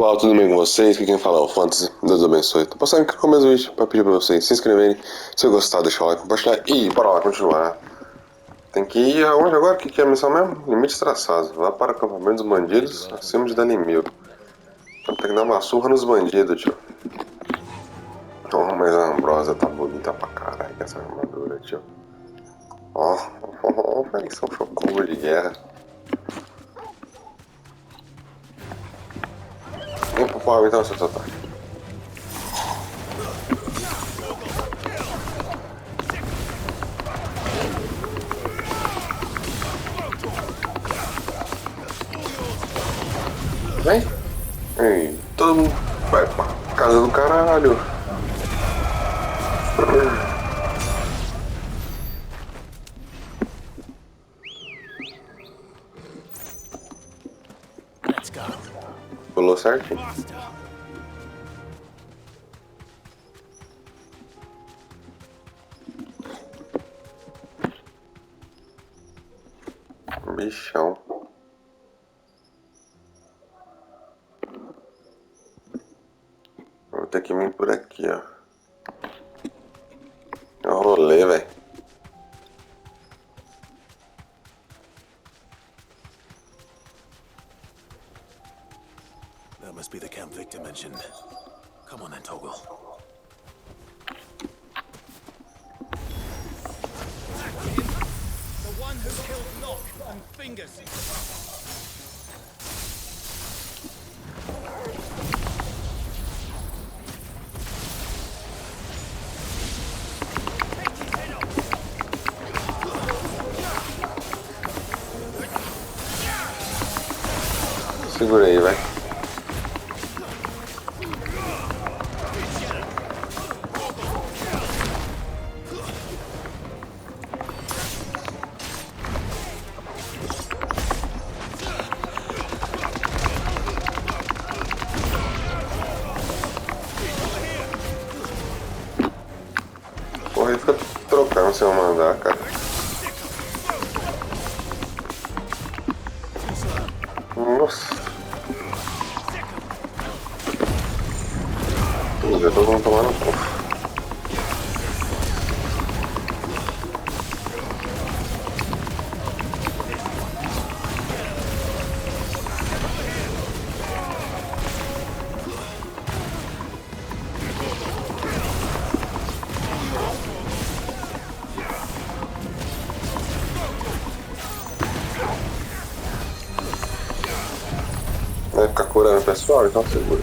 Olá, tudo bem com vocês? Aqui quem fala é o Fantasy. Deus abençoe. Tô passando aqui no começo do vídeo pra pedir pra vocês se inscreverem. Se gostar, deixa o like, compartilhar e bora lá continuar. Tem que ir aonde agora? O que é a missão mesmo? Limites traçados. Vá para o acampamento dos bandidos acima de Danimil. Então tem que dar uma surra nos bandidos, tio. Oh, mas a Ambrosa tá bonita pra caralho com essa armadura, tio. Ó, velho, são chocobo de guerra. Vem pro pau então, seu ataque. Vem. Ei, todo mundo vai pra casa do caralho. Pulou certinho. Bichão. Vou ter que vir por aqui, ó. É um rolê, velho. That must be the camp Victor mentioned. Come on then, Toggle. The one who killed Locke and Fingers. Segura aí, vai. Porra, ele fica trocando se eu mandar, cara. Nossa. Já tô vamos tomar no cu. Vai ficar curando o pessoal, então segura.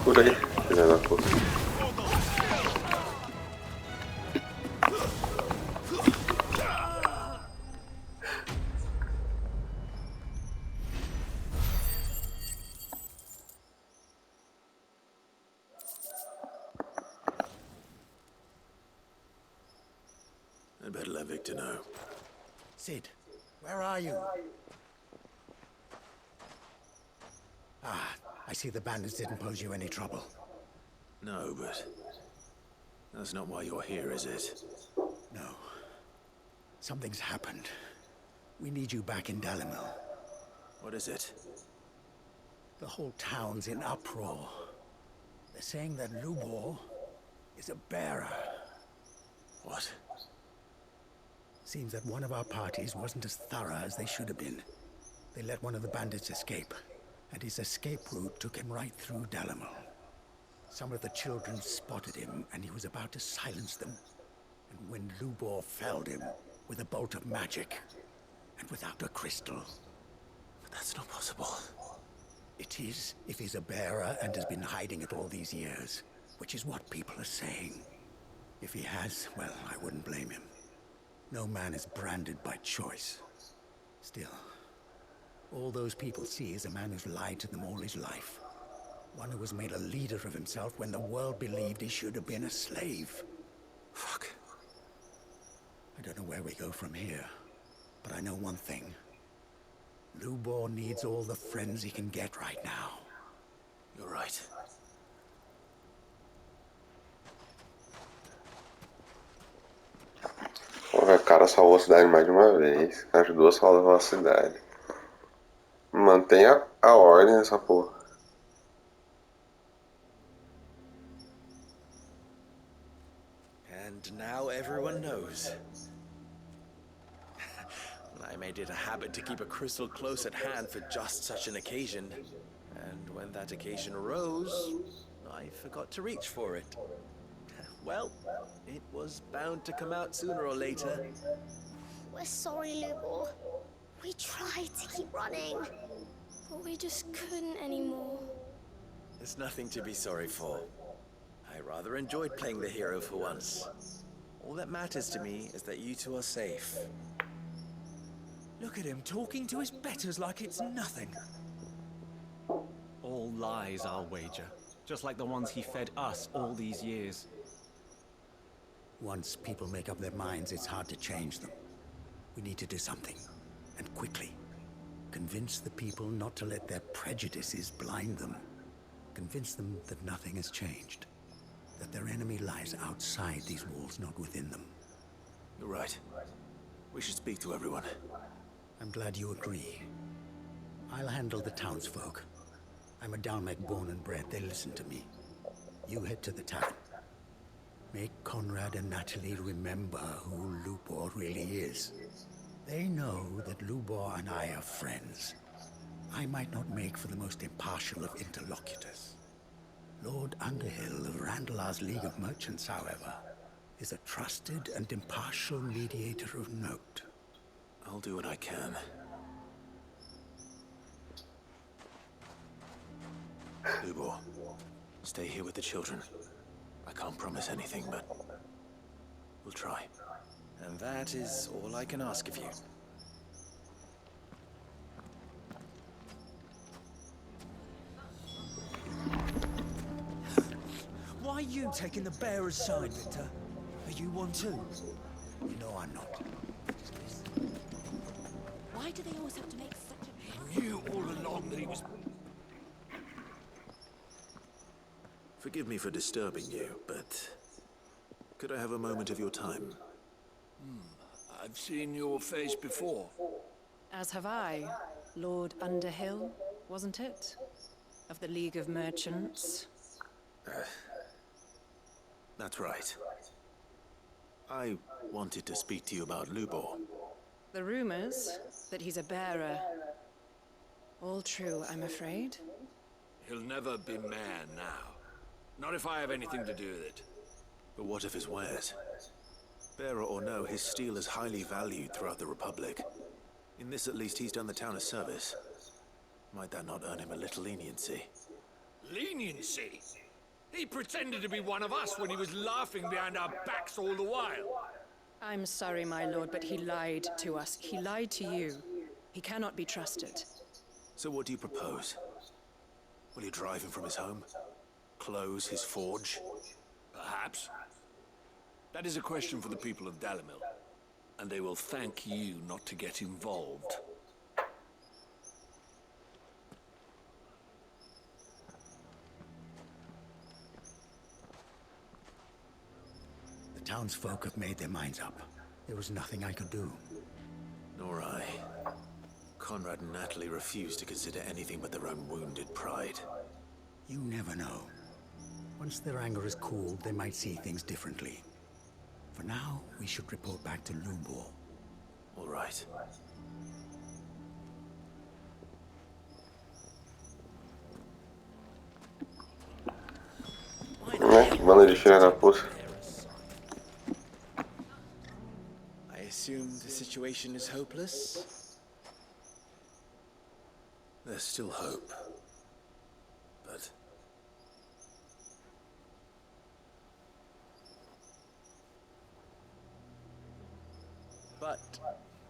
Cura aí, filha da puta. I'd better let Victor know. Sid, where are you? I see the bandits didn't pose you any trouble. No, but that's not why you're here, is it? No. Something's happened. We need you back in Dalimil. What is it? The whole town's in uproar. They're saying that Lubor is a bearer. What? Seems that one of our parties wasn't as thorough as they should have been. They let one of the bandits escape, and his escape route took him right through Dalimil. Some of the children spotted him, and he was about to silence them. And when Lubor felled him with a bolt of magic, and without a crystal. But that's not possible. It is, if he's a bearer and has been hiding it all these years, which is what people are saying. If he has, well, I wouldn't blame him. No man is branded by choice. Still, all those people see is a man who's lied to them all his life. One who was made a leader of himself when the world believed he should have been a slave. Fuck. I don't know where we go from here, but I know one thing. Lubor needs all the friends he can get right now. You're right. Cara cara salvou a cidade mais de uma vez. O cara ajudou a salvar a cidade. Mantenha a ordem nessa porra. And now everyone knows. I made it a habit to keep a crystal close at hand for just such an occasion. And when that occasion arose, I forgot to reach for it. Well, it was bound to come out sooner or later. We're sorry, Lubor. We tried to keep running, but we just couldn't anymore. There's nothing to be sorry for. I rather enjoyed playing the hero for once. All that matters to me is that you two are safe. Look at him talking to his betters like it's nothing. All lies, I'll wager. Just like the ones he fed us all these years. Once people make up their minds, it's hard to change them. We need to do something, and quickly. Convince the people not to let their prejudices blind them. Convince them that nothing has changed. That their enemy lies outside these walls, not within them. You're right. We should speak to everyone. I'm glad you agree. I'll handle the townsfolk. I'm a Dalmec born and bred. They listen to me. You head to the tavern. Make Conrad and Natalie remember who Lubor really is. They know that Lubor and I are friends. I might not make for the most impartial of interlocutors. Lord Underhill of Randalar's League of Merchants, however, is a trusted and impartial mediator of note. I'll do what I can. Lubor, stay here with the children. I can't promise anything, but we'll try. And that is all I can ask of you. Why are you taking the bearer's side, Victor? Are you one too? You know I'm not. Why do they always have to make such a... He knew all along that he was... Forgive me for disturbing you, but could I have a moment of your time? I've seen your face before. As have I. Lord Underhill, wasn't it? Of the League of Merchants. That's right. I wanted to speak to you about Lubor. The rumors that he's a bearer. All true, I'm afraid. He'll never be mayor now. Not if I have anything to do with it. But what of his wares? Bearer or no, his steel is highly valued throughout the Republic. In this at least, he's done the town a service. Might that not earn him a little leniency? Leniency? He pretended to be one of us when he was laughing behind our backs all the while. I'm sorry, my lord, but he lied to us. He lied to you. He cannot be trusted. So what do you propose? Will you drive him from his home? Close his forge? Perhaps. That is a question for the people of Dalimil. And they will thank you not to get involved. The townsfolk have made their minds up. There was nothing I could do. Nor I. Conrad and Natalie refused to consider anything but their own wounded pride. You never know. Once their anger is cooled, they might see things differently. For now, we should report back to Lubor. All right. Né? Banda de filha da puta. I assume the situation is hopeless? There's still hope. But...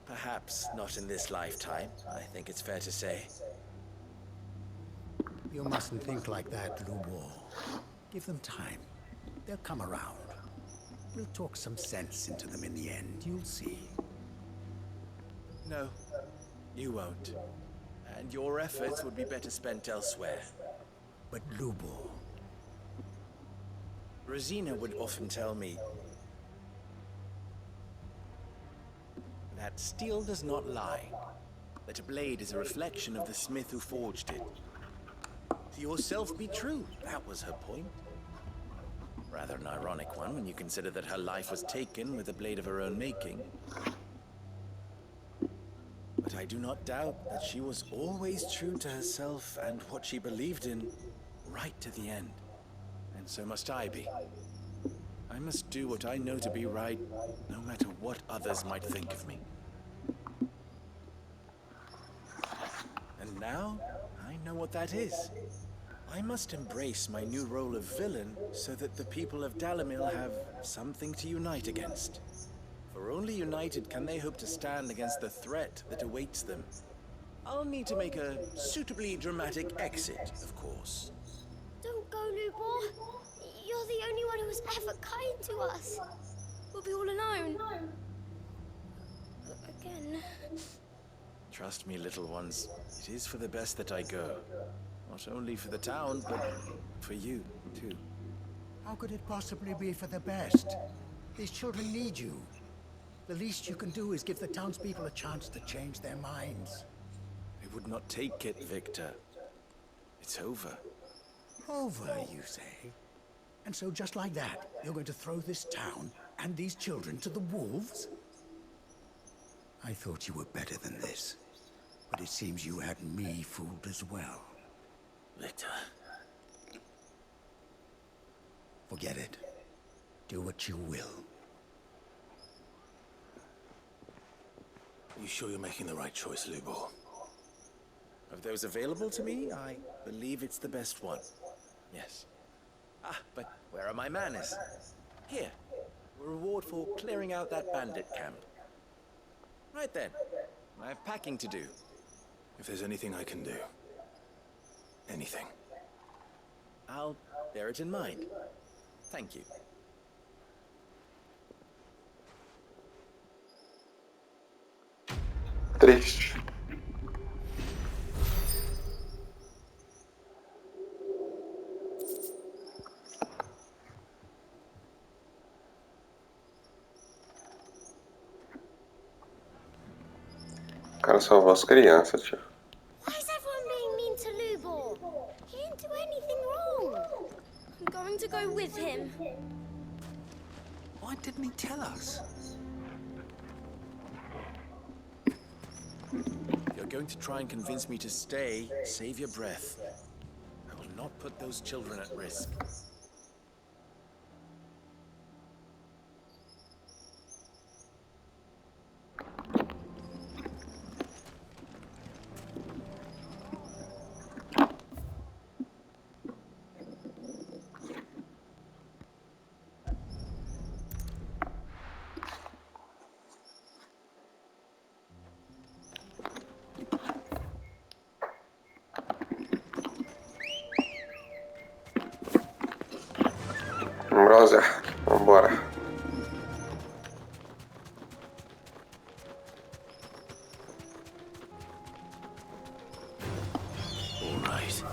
perhaps not in this lifetime, I think it's fair to say. You mustn't think like that, Lubor. Give them time. They'll come around. We'll talk some sense into them in the end, you'll see. No, you won't. And your efforts would be better spent elsewhere. But Lubor... Rosina would often tell me, that steel does not lie, that a blade is a reflection of the smith who forged it. To yourself be true, that was her point. Rather an ironic one when you consider that her life was taken with a blade of her own making. But I do not doubt that she was always true to herself and what she believed in, right to the end. And so must I be. I must do what I know to be right, no matter what others might think of me. And now, I know what that is. I must embrace my new role of villain so that the people of Dalimil have something to unite against. For only united can they hope to stand against the threat that awaits them. I'll need to make a suitably dramatic exit, of course. Don't go, Lubor. You're the only one who was ever kind to us. We'll be all alone. Again. Trust me, little ones. It is for the best that I go. Not only for the town, but for you, too. How could it possibly be for the best? These children need you. The least you can do is give the townspeople a chance to change their minds. I would not take it, Victor. It's over. Over, you say? And so just like that, you're going to throw this town and these children to the wolves? I thought you were better than this. But it seems you had me fooled as well. Victor. Forget it. Do what you will. You sure you're making the right choice, Lubor? Of those available to me, I believe it's the best one. Yes. Ah, but where are my manners? Here. A reward for clearing out that bandit camp. Right then. I have packing to do. If there's anything I can do. Anything. I'll bear it in mind. Thank you. Triste. O cara salvou as crianças, tio. Why is everyone being mean to Lubor? He didn't do anything wrong. I'm going to go with him. Why didn't he tell us? If you're going to try and convince me to stay, save your breath. I will not put those children at risk. Brother, vambora. All right.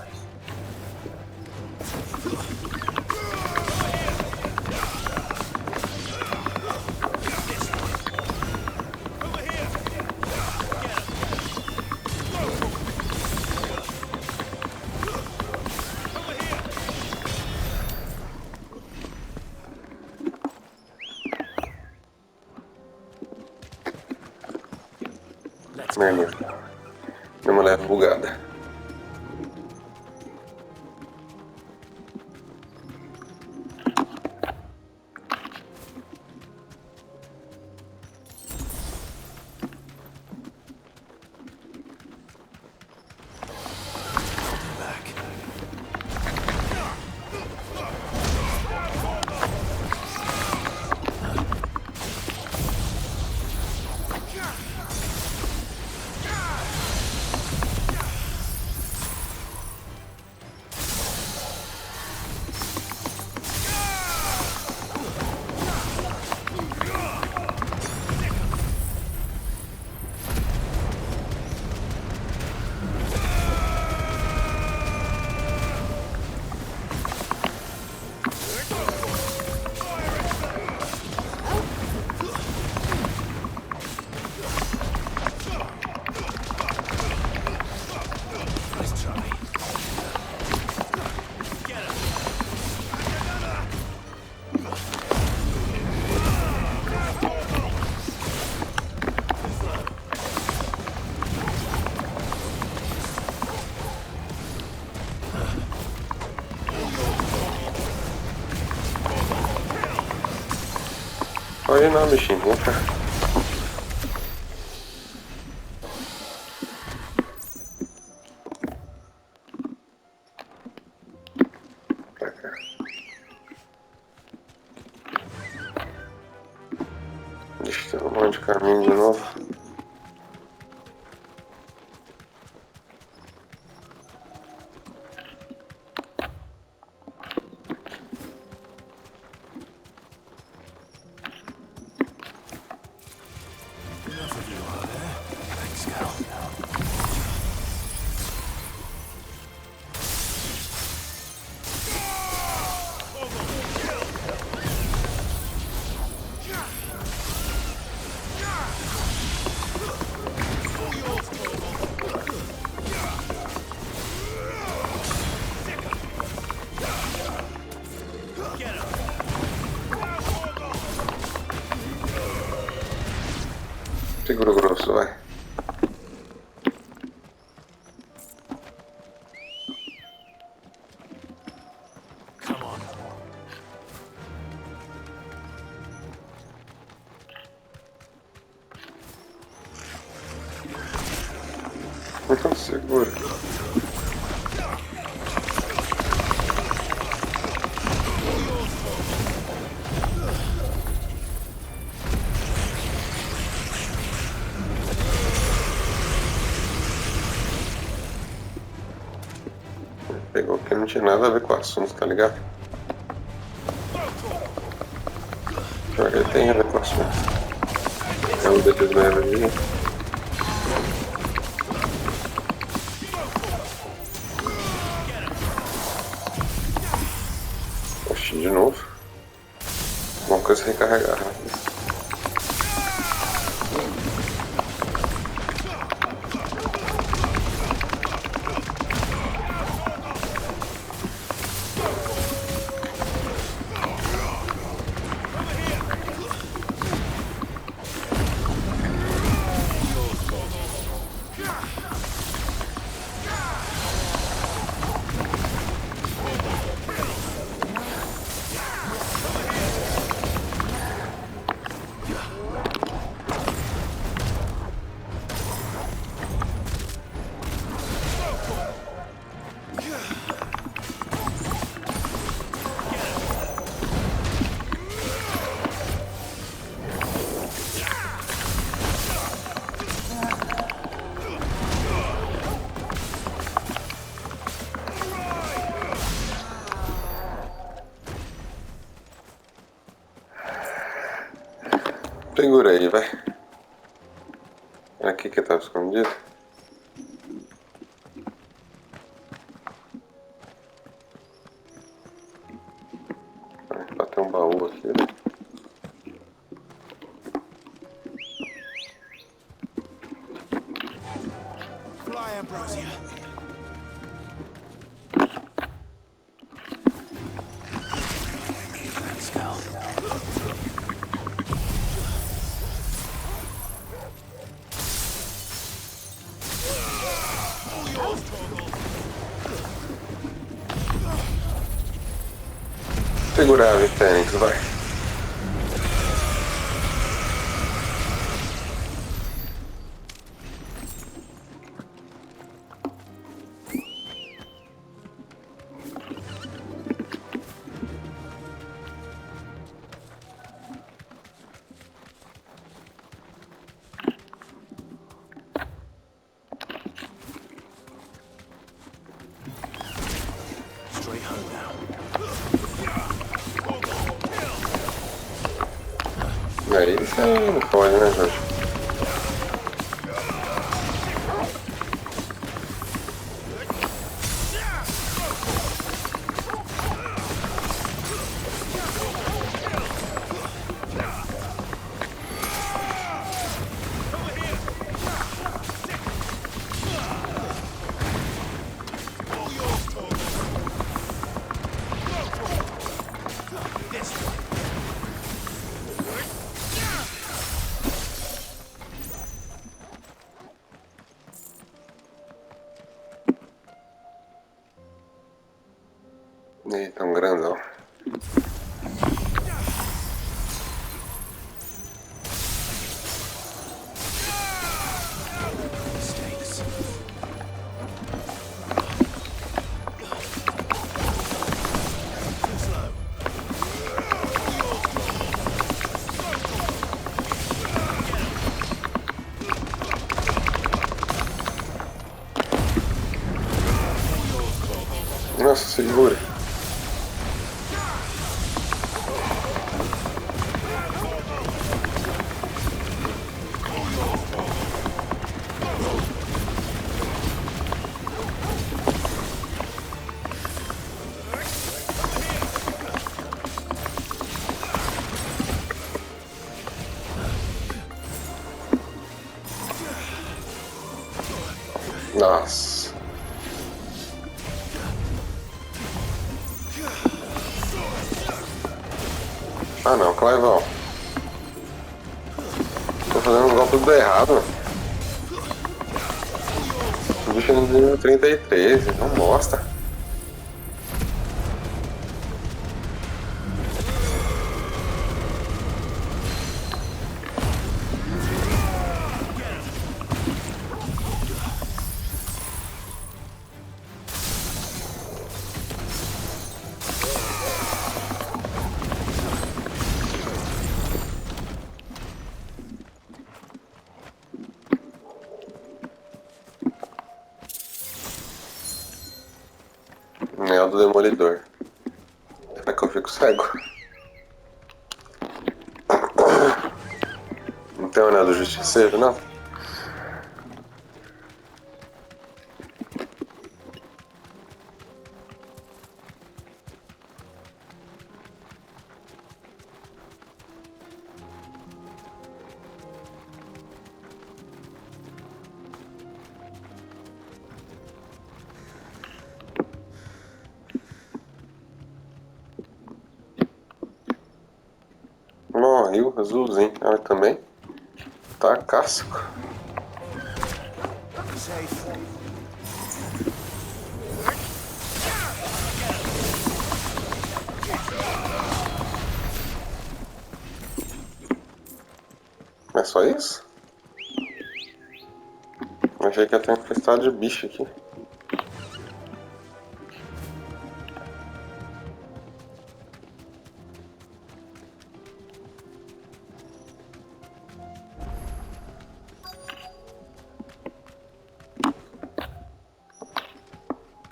Merda. Deu uma leve bugada. Pode ir não, bichinho. Vem cá. Pra cá. Deixa eu ter um monte de caminho de novo. Segura o grosso, vai. Então segura. Pegou que não tinha nada a ver com o assunto, tá ligado? Pior que ele tem a ver com o assunto. É um desses leves ali. Oxi, de novo. Uma coisa recarregar. Segura aí, vai. Aqui que tava escondido. Vai ter um baú aqui, né? Segurar a Fênix, vai. Aí isso aí não pode, né, Jorge? Eita, um grandão. Nossa, segura. Nossa. Ah não, Clivão. Tô fazendo um golpe tudo errado. O bicho no nível 33, não bosta. Anel do Demolidor. Será que eu fico cego? Não tem o anel do Justiceiro, não? Morreu, azulzinho. Olha também. Tá casco. É só isso? Achei que ia ter um cristal de bicho aqui.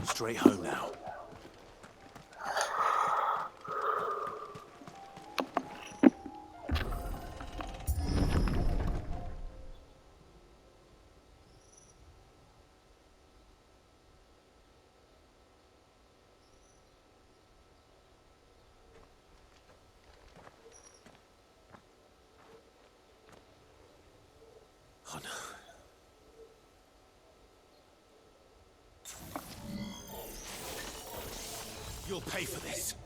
Straight home now. Oh no. You'll pay for this.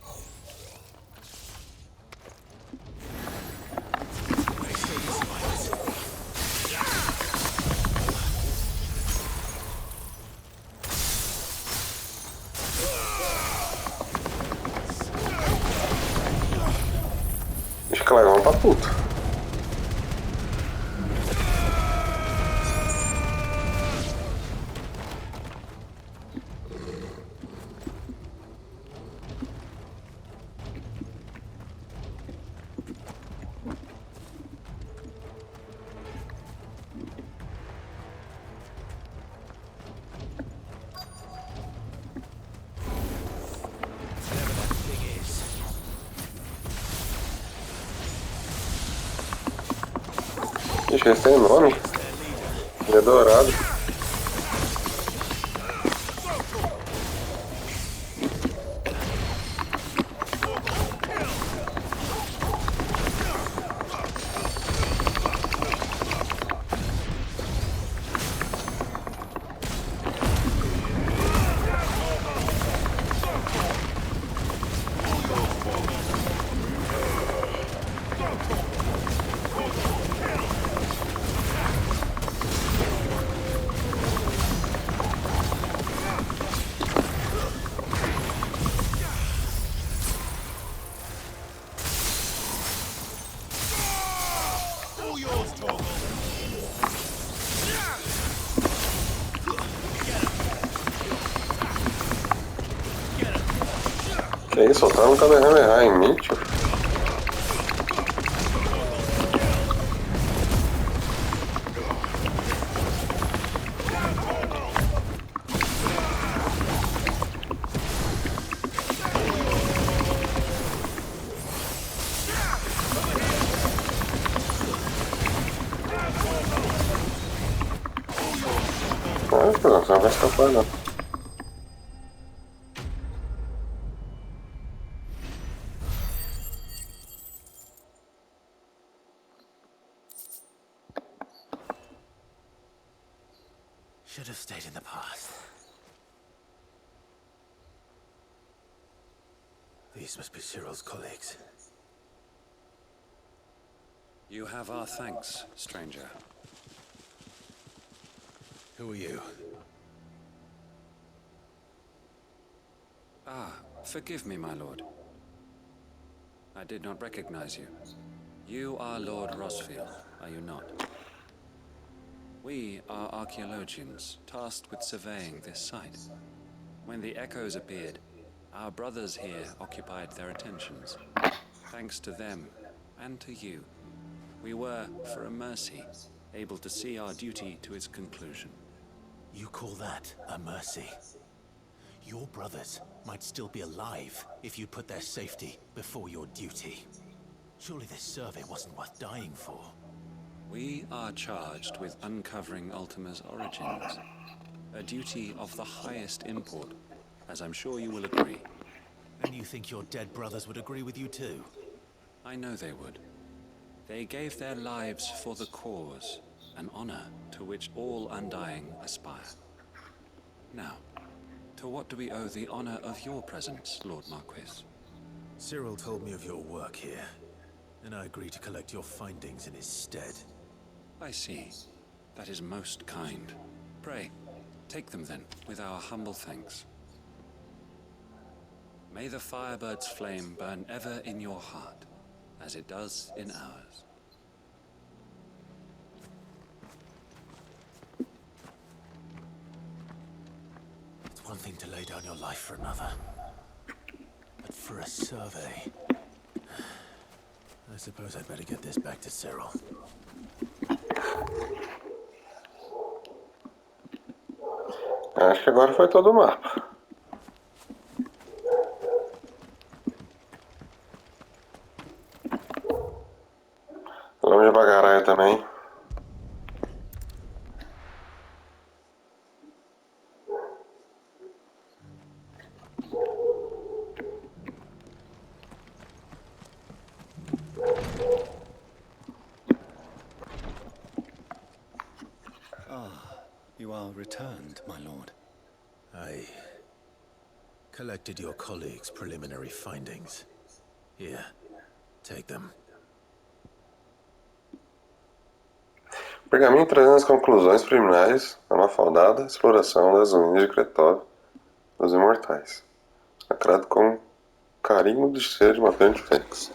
Deixa que levar pra puto. Ixi, esse tem nome. Ele é dourado. Que isso, soltaram um Kamehameha em mim, tio. não, você não vai escapar, não. Should have stayed in the past. These must be Cyril's colleagues. You have our thanks, stranger. Who are you? Ah, forgive me, my lord. I did not recognize you. You are Lord Rosfield, are you not? We are archaeologians, tasked with surveying this site. When the echoes appeared, our brothers here occupied their attentions. Thanks to them, and to you, we were, for a mercy, able to see our duty to its conclusion. You call that a mercy? Your brothers might still be alive if you put their safety before your duty. Surely this survey wasn't worth dying for. We are charged with uncovering Ultima's origins. A duty of the highest import, as I'm sure you will agree. And you think your dead brothers would agree with you too? I know they would. They gave their lives for the cause, an honor to which all Undying aspire. Now, to what do we owe the honor of your presence, Lord Marquis? Cyril told me of your work here, and I agreed to collect your findings in his stead. I see. That is most kind. Pray, take them then, with our humble thanks. May the Firebird's flame burn ever in your heart, as it does in ours. It's one thing to lay down your life for another, but for a survey... I suppose I'd better get this back to Cyril. Acho que agora foi todo o mapa. Vamos devagarinho também. You are returned, my lord. I collected your colleagues' preliminary findings. Here, take them. Pergaminho trazendo as conclusões preliminares da mafaldada exploração das ruínas de Cretóvio dos Imortais. Lacrado com carimbo de cheiro de matante fênix.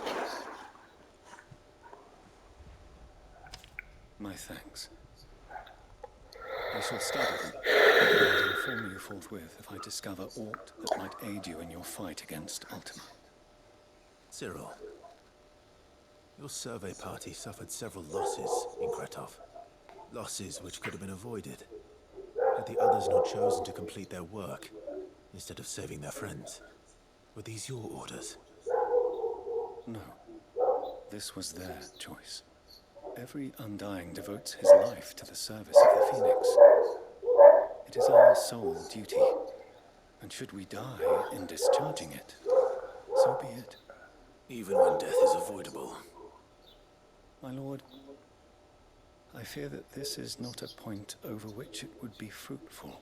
My thanks. I shall study them, and inform you forthwith if I discover aught that might aid you in your fight against Ultima. Cyril, your survey party suffered several losses in Kretov. Losses which could have been avoided, had the others not chosen to complete their work, instead of saving their friends. Were these your orders? No. This was their choice. Every Undying devotes his life to the service of the Phoenix. It is our sole duty, and should we die in discharging it, so be it. Even when death is avoidable. My lord, I fear that this is not a point over which it would be fruitful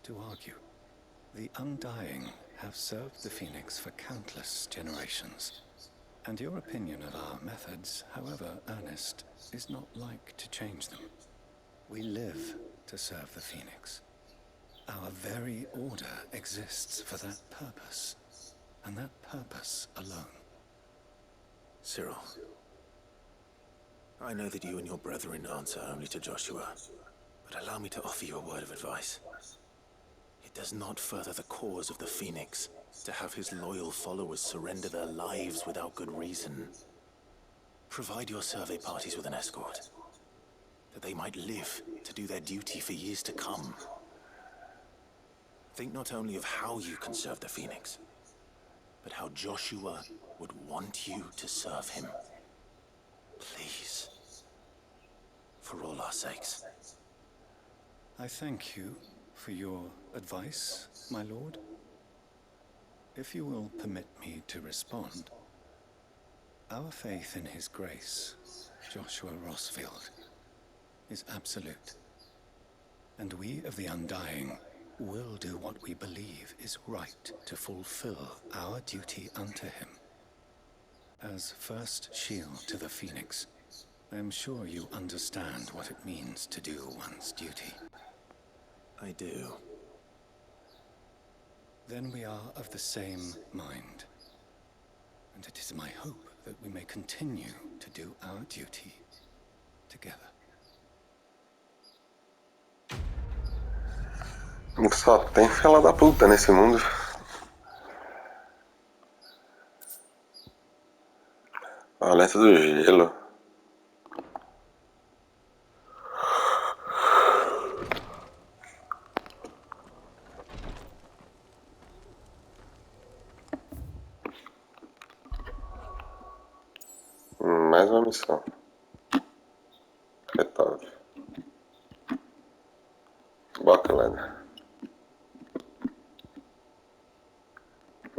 to argue. The Undying have served the Phoenix for countless generations. And your opinion of our methods, however earnest, is not like to change them. We live to serve the Phoenix. Our very order exists for that purpose, and that purpose alone. Cyril, I know that you and your brethren answer only to Joshua, but allow me to offer you a word of advice. It does not further the cause of the Phoenix to have his loyal followers surrender their lives without good reason. Provide your survey parties with an escort, that they might live to do their duty for years to come. Think not only of how you can serve the Phoenix, but how Joshua would want you to serve him. Please. For all our sakes. I thank you, for your advice, my lord. If you will permit me to respond, our faith in His Grace, Joshua Rossfield, is absolute. And we of the Undying will do what we believe is right to fulfill our duty unto Him. As first shield to the Phoenix, I am sure you understand what it means to do one's duty. I do. Then we are of the same mind. And it is my hope that we may continue to do our duty together. Só tem fela da puta nesse mundo. Planeta do gelo. Mais uma missão. Retórico. Bacana.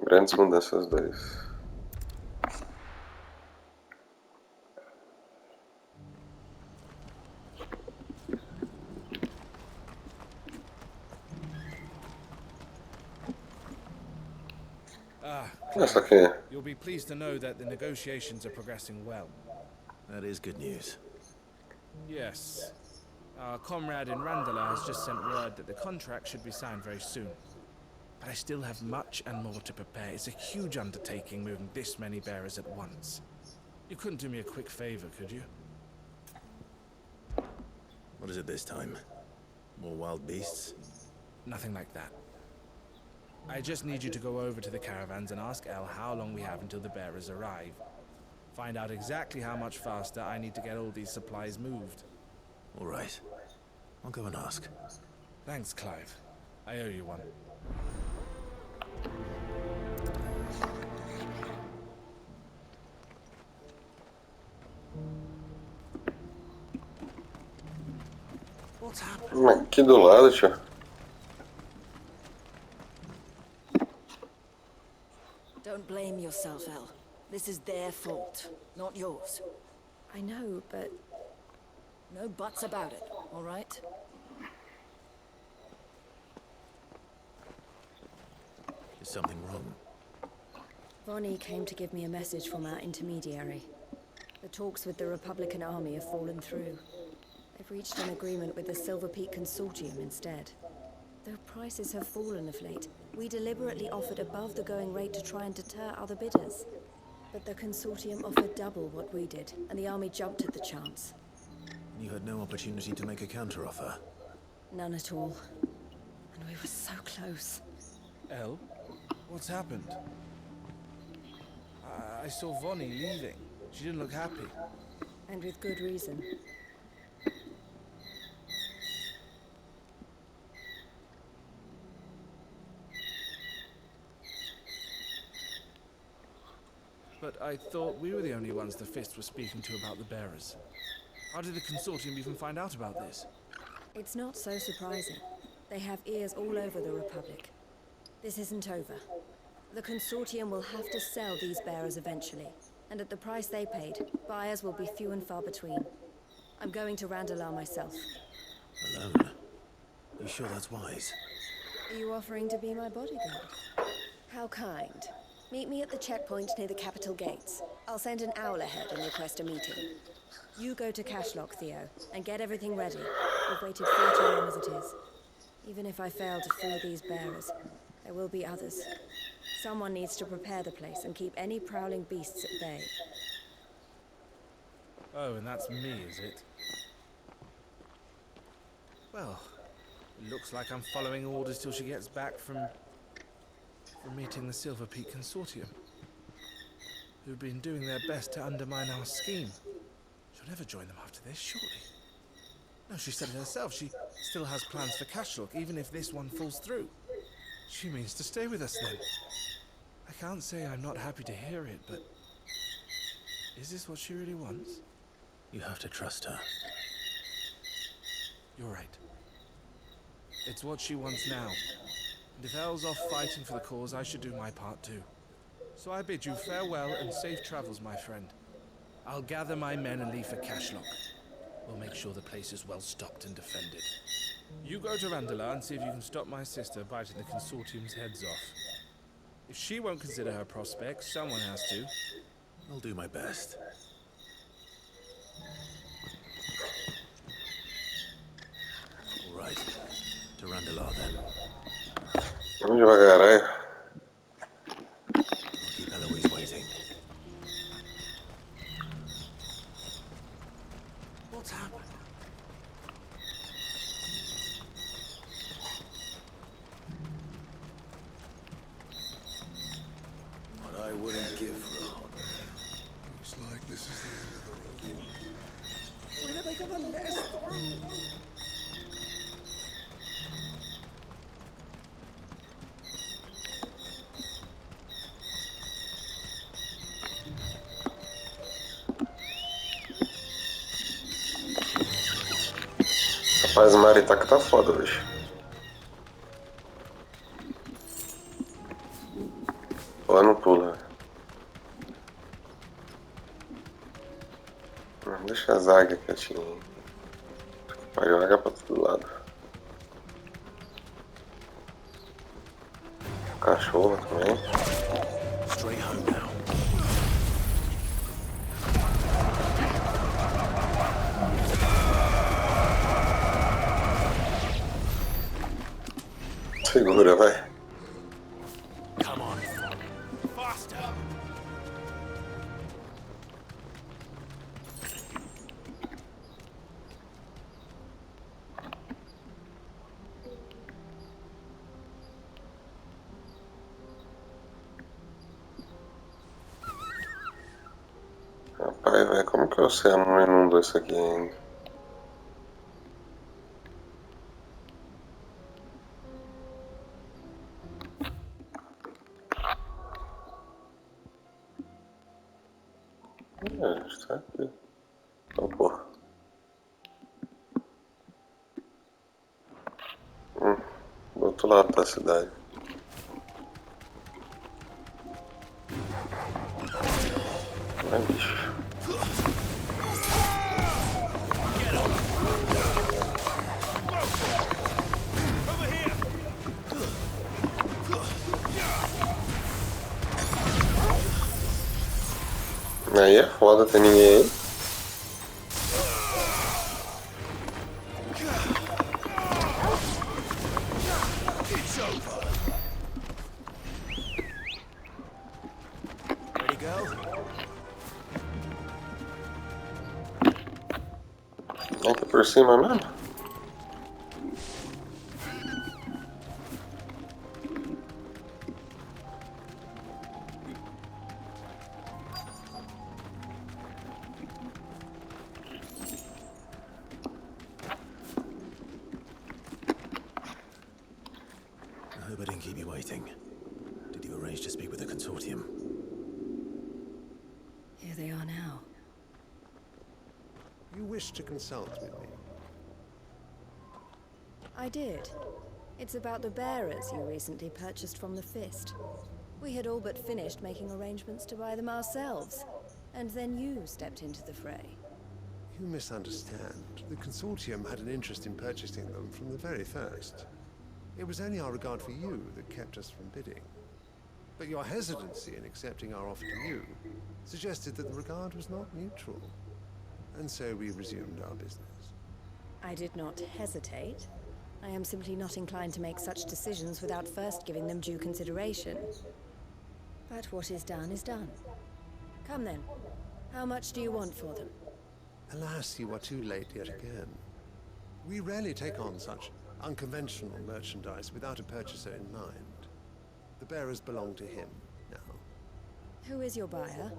Grandes mudanças 2. Só que You'll be pleased to know that the negotiations are progressing well. That is good news. Yes. Our comrade in Randala has just sent word that the contract should be signed very soon. But I still have much and more to prepare. It's a huge undertaking moving this many bearers at once. You couldn't do me a quick favor, could you? What is it this time? More wild beasts? Nothing like that. I just need you to go over to the caravans and ask El how long we have until the bearers arrive. Find out exactly how much faster I need to get all these supplies moved. All right. I'll go and ask. Thanks, Clive. I owe you one. What's happened? aqui do lado, tio. Don't blame yourself, El. This is their fault, not yours. I know, but No buts about it, all right? Is something wrong? Vonnie came to give me a message from our intermediary. The talks with the Republican army have fallen through. They've reached an agreement with the Silver Peak Consortium instead. Though prices have fallen of late, we deliberately offered above the going rate to try and deter other bidders. But the Consortium offered double what we did, and the army jumped at the chance. You had no opportunity to make a counteroffer. None at all. And we were so close. El, what's happened? I saw Vonnie leaving. She didn't look happy. And with good reason. But I thought we were the only ones the Fist was speaking to about the bearers. How did the Consortium even find out about this? It's not so surprising. They have ears all over the Republic. This isn't over. The Consortium will have to sell these bearers eventually. And at the price they paid, buyers will be few and far between. I'm going to Randalar myself. Alone? You sure that's wise? Are you offering to be my bodyguard? How kind. Meet me at the checkpoint near the capital gates. I'll send an owl ahead and request a meeting. You go to Cashlock, Theo, and get everything ready. We've waited far too long as it is. Even if I fail to free these bearers, there will be others. Someone needs to prepare the place and keep any prowling beasts at bay. Oh, and that's me, is it? Well, it looks like I'm following orders till she gets back from meeting the Silver Peak Consortium, who've been doing their best to undermine our scheme. She'll never join them after this, surely. No, she said it herself. She still has plans for Cashlock, even if this one falls through. She means to stay with us then. I can't say I'm not happy to hear it, but is this what she really wants? You have to trust her. You're right. It's what she wants now. And if Elle's off fighting for the cause, I should do my part too. So I bid you farewell and safe travels, my friend. I'll gather my men and leave for Cashlock. We'll make sure the place is well stocked and defended. You go to Randala and see if you can stop my sister biting the consortium's heads off. If she won't consider her prospects, someone has to. I'll do my best. All right. To Randala then. Vamos devagar, aí. I'll keep Eloise waiting. What's happened? What I wouldn't give for a hot. Looks like this is the end of the road. When are they gonna let us through? Rapaz, o Maritaca tá foda hoje. Lá não pula. Deixa a zaga quietinha. Vai jogar pra todo lado. Cachorro também. Straight home now. Segura, vai. Come on. Faster! Rapaz, velho, como que você não inundou isso aqui ainda? Está aqui. Oh, porra. Do outro lado da cidade. Ai, bicho. Aí é foda, tem ninguém aí. Ready to go? Aqui por cima mesmo? I hope I didn't keep you waiting. Did you arrange to speak with the consortium? Here they are now. You wish to consult with me? I did. It's about the bearers you recently purchased from the Fist. We had all but finished making arrangements to buy them ourselves, and then you stepped into the fray. You misunderstand. The consortium had an interest in purchasing them from the very first. It was only our regard for you that kept us from bidding. But your hesitancy in accepting our offer to you suggested that the regard was not mutual. And so we resumed our business. I did not hesitate. I am simply not inclined to make such decisions without first giving them due consideration. But what is done is done. Come then. How much do you want for them? Alas, you are too late yet again. We rarely take on such unconventional merchandise without a purchaser in mind. The bearers belong to him now. Who is your buyer?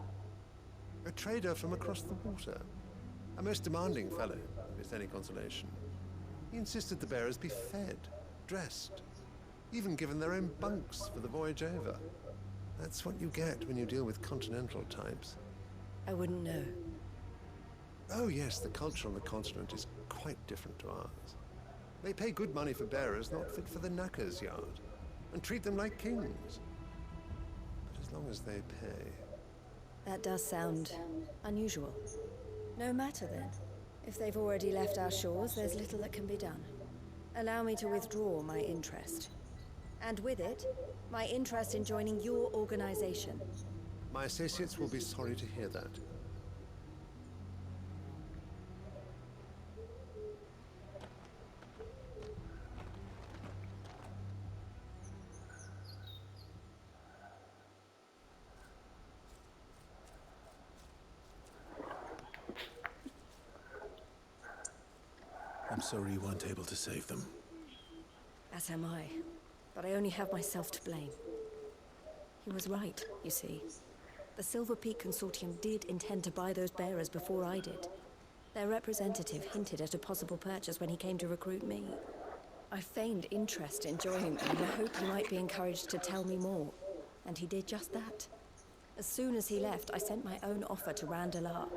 A trader from across the water. A most demanding fellow, if it's any consolation. He insisted the bearers be fed, dressed, even given their own bunks for the voyage over. That's what you get when you deal with continental types. I wouldn't know. Oh yes, the culture on the continent is quite different to ours. They pay good money for bearers not fit for the knacker's yard, and treat them like kings. But as long as they pay... That does sound unusual. No matter then. If they've already left our shores, there's little that can be done. Allow me to withdraw my interest. And with it, my interest in joining your organization. My associates will be sorry to hear that. I'm sorry you weren't able to save them. As am I. But I only have myself to blame. He was right, you see. The Silver Peak Consortium did intend to buy those bearers before I did. Their representative hinted at a possible purchase when he came to recruit me. I feigned interest in joining them in the hope he might be encouraged to tell me more. And he did just that. As soon as he left, I sent my own offer to Randalar.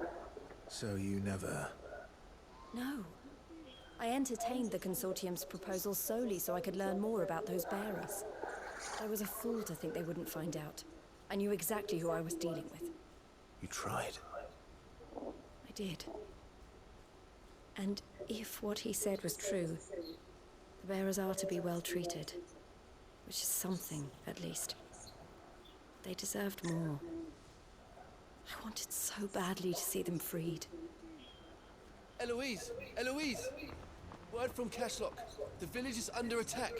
So you never... No. I entertained the Consortium's proposal solely so I could learn more about those bearers. I was a fool to think they wouldn't find out. I knew exactly who I was dealing with. You tried. I did. And if what he said was true, the bearers are to be well treated. Which is something, at least. They deserved more. I wanted so badly to see them freed. Eloise! Eloise! Word from Cashlock. The village is under attack.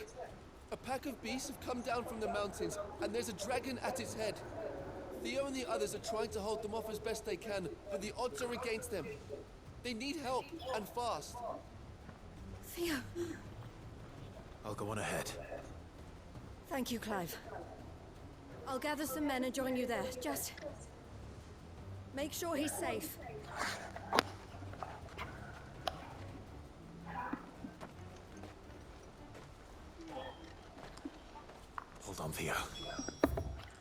A pack of beasts have come down from the mountains, and there's a dragon at its head. Theo and the others are trying to hold them off as best they can, but the odds are against them. They need help, and fast. Theo! I'll go on ahead. Thank you, Clive. I'll gather some men and join you there. Just... make sure he's safe. Hold on, Theo.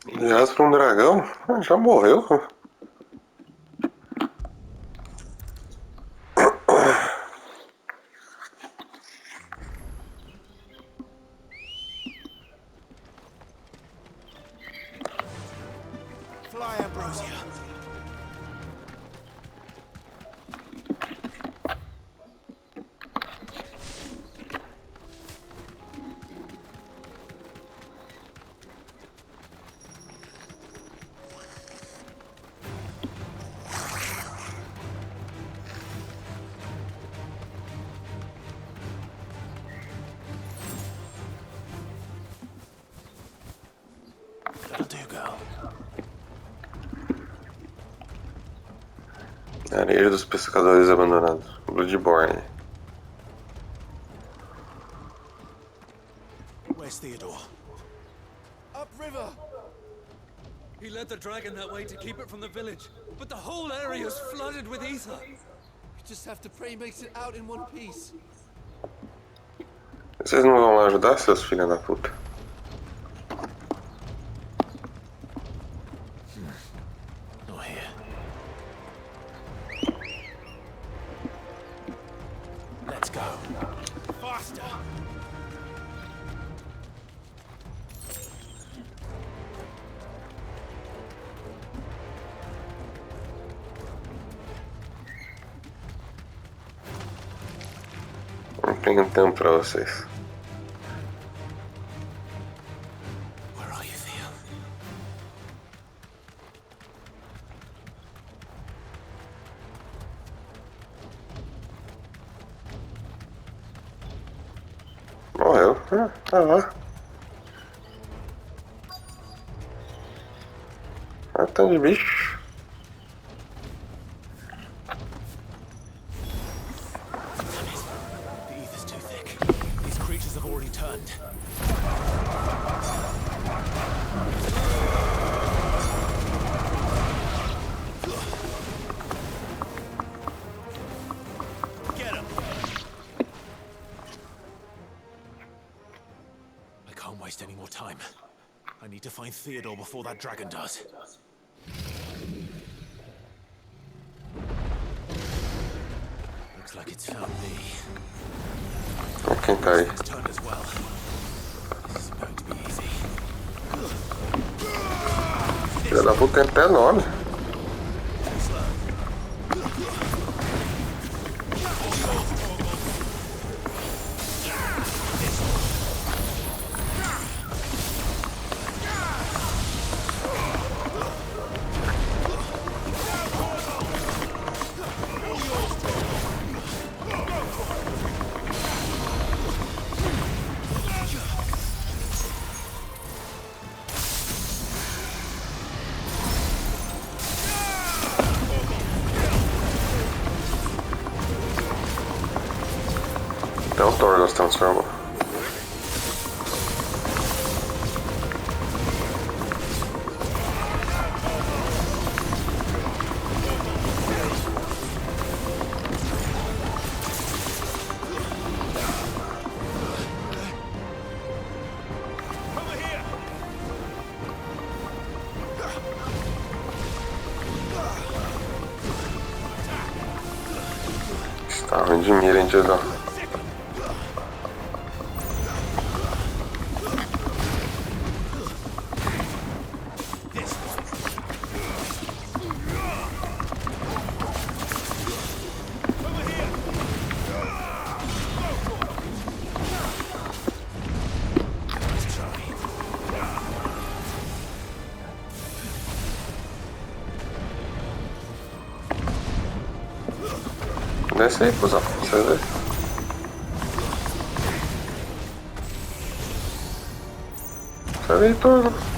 Já para um dragão? Já morreu. Fly, Ambrosia. That'll do, girl. Areia dos pescadores abandonados. Bloodborne. Where's Theodore? Upriver! He led the dragon that way to keep it from the village, but the whole area is flooded with ether. We just have to pray he makes it out in one piece. Vocês não vão lá ajudar, seus filhos da puta? Not here. Let's go. Faster! Não tenho tempo pra vocês. Where are you, Theo? Morreu. Tá lá. Matando de bicho. The ether's too thick. These creatures have already turned. Get him! I can't waste any more time. I need to find Theodore before that dragon does. Looks like it's found me. Ok. quem tá aí. Filha da puta tem até nome. Até o Thor se transformou. Tá ruim de mira, hein, tiozão. Desce aí, cuzão. Você vê. Você vê tudo.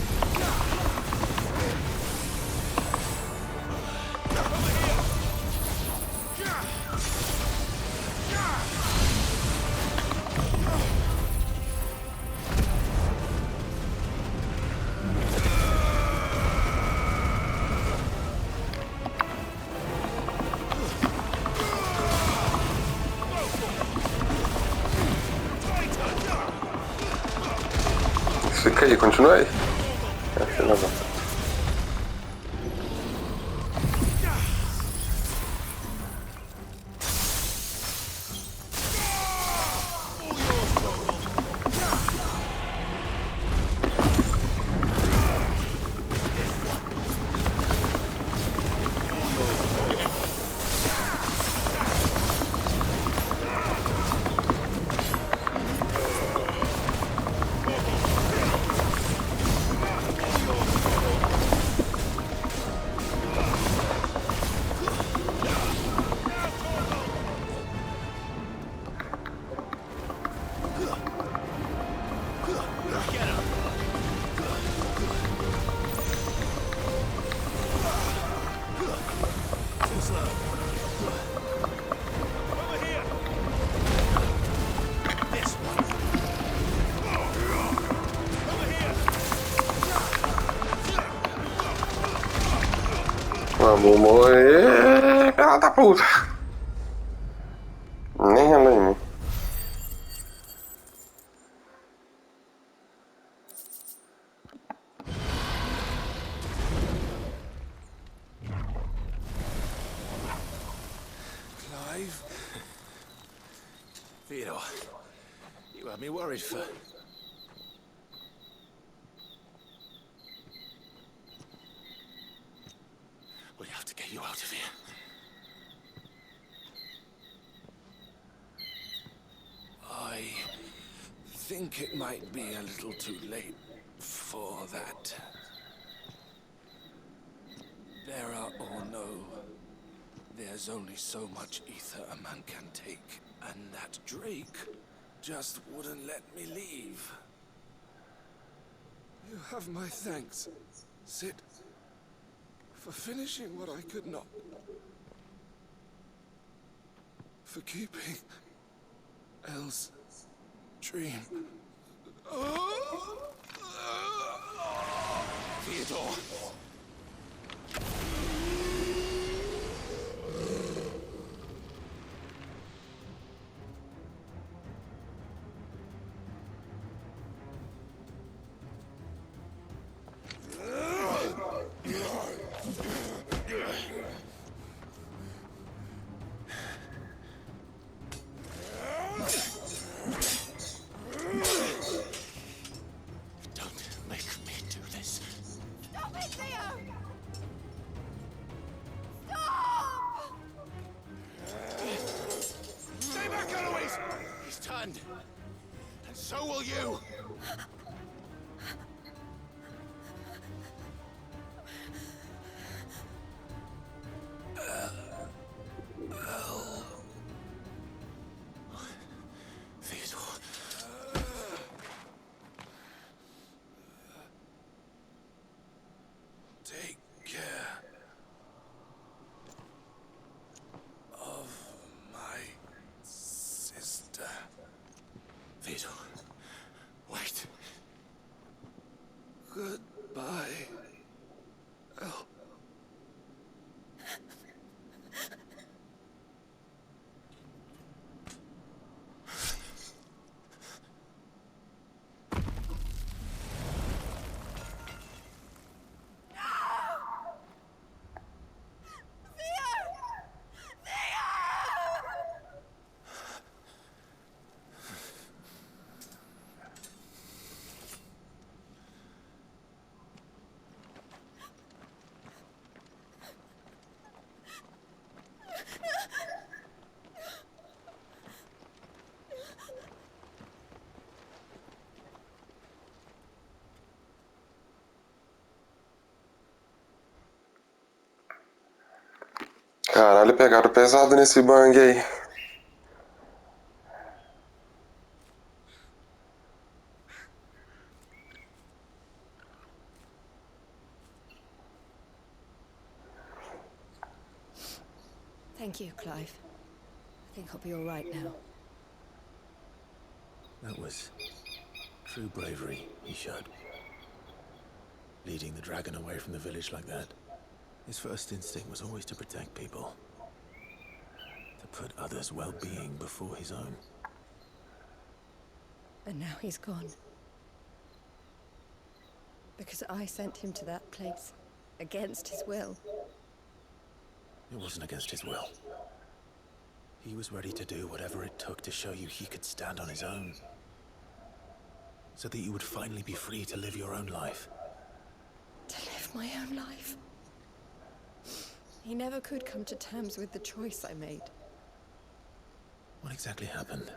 Fica aí, continua aí. Filha da... Vamos morrer, filha da puta. Nem ela em mim. Clive? Theodore, you had me worried for... We have to get you out of here. I think it might be a little too late for that. Bearer or no, there's only so much ether a man can take, and that Drake just wouldn't let me leave. You have my thanks, Sid, for finishing what I could not. For keeping Elle's dream. Theodore. kill you! Theodore. Take care of my sister. Theodore. Wait. Goodbye. El. Caralho, pegaram pesado nesse bang aí. Thank you, Clive. I think I'll be all right now. That was true bravery he showed. Leading the dragon away from the village like that. His first instinct was always to protect people. To put others' well-being before his own. And now he's gone. Because I sent him to that place, against his will. It wasn't against his will. He was ready to do whatever it took to show you he could stand on his own. So that you would finally be free to live your own life. To live my own life? He never could come to terms with the choice I made. What exactly happened?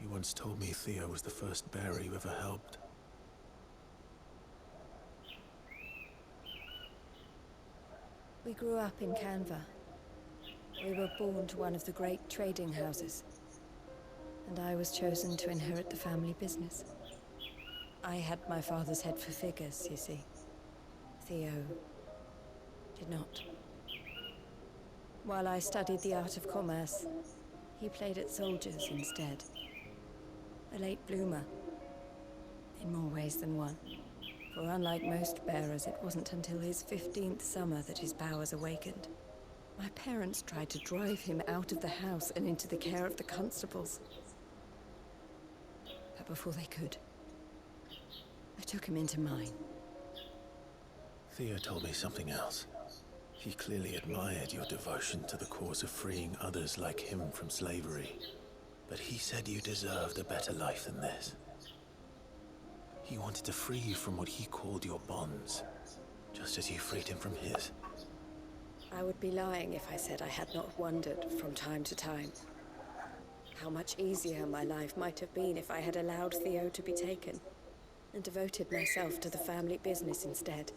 You once told me Theo was the first bearer you ever helped. We grew up in Canva. We were born to one of the great trading houses. And I was chosen to inherit the family business. I had my father's head for figures, you see. Theo did not. While I studied the art of commerce, he played at soldiers instead. A late bloomer, in more ways than one. For unlike most bearers, it wasn't until his 15th summer that his powers awakened. My parents tried to drive him out of the house and into the care of the constables. But before they could, I took him into mine. Theo told me something else. He clearly admired your devotion to the cause of freeing others like him from slavery. But he said you deserved a better life than this. He wanted to free you from what he called your bonds, just as you freed him from his. I would be lying if I said I had not wondered from time to time how much easier my life might have been if I had allowed Theo to be taken and devoted myself to the family business instead.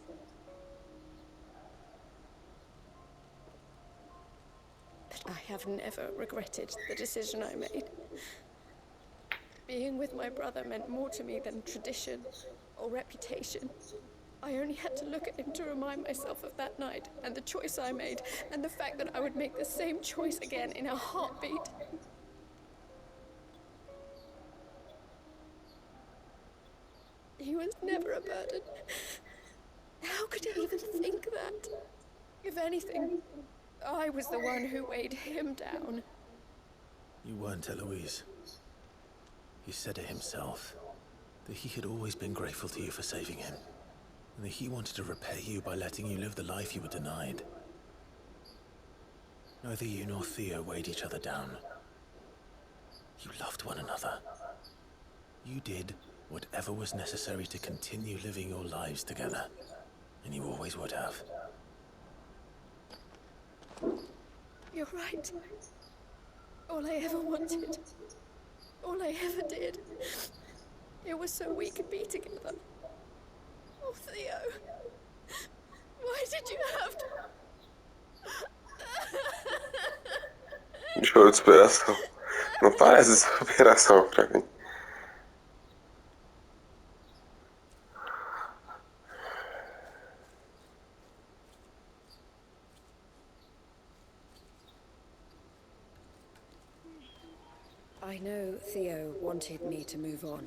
But I have never regretted the decision I made. Being with my brother meant more to me than tradition or reputation. I only had to look at him to remind myself of that night and the choice I made and the fact that I would make the same choice again in a heartbeat. He was never a burden. How could he even think that? If anything, I was the one who weighed him down. You weren't, Eloise. He said it himself, that he had always been grateful to you for saving him, and that he wanted to repay you by letting you live the life you were denied. Neither you nor Theo weighed each other down. You loved one another. You did whatever was necessary to continue living your lives together, and you always would have. You're right. All I ever wanted All I ever did. It was so we could be together. Oh, Theo. Why did you have to... Choro de superação. Não parece superação pra mim. I know Theo wanted me to move on,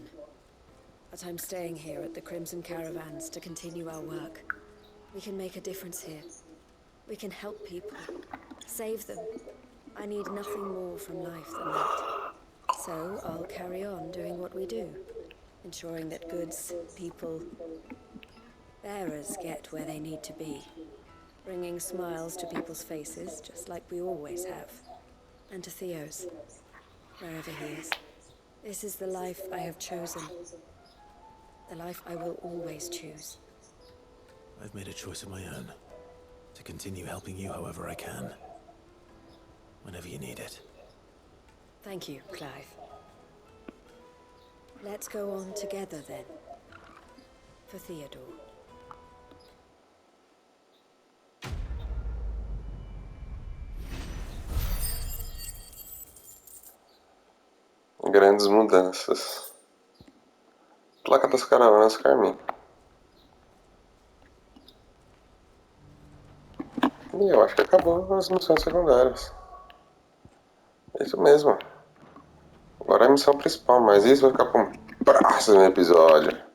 but I'm staying here at the Crimson Caravans to continue our work. We can make a difference here. We can help people, save them. I need nothing more from life than that. So I'll carry on doing what we do, ensuring that goods, people, bearers get where they need to be, bringing smiles to people's faces, just like we always have, and to Theo's. Wherever he is. This is the life I have chosen. The life I will always choose. I've made a choice of my own. To continue helping you however I can. Whenever you need it. Thank you, Clive. Let's go on together then. For Theodore. Grandes mudanças. Placa das Caravanas Carmim. E eu acho que acabou as missões secundárias. É isso mesmo. Agora é a missão principal, mas isso vai ficar para um próximo episódio.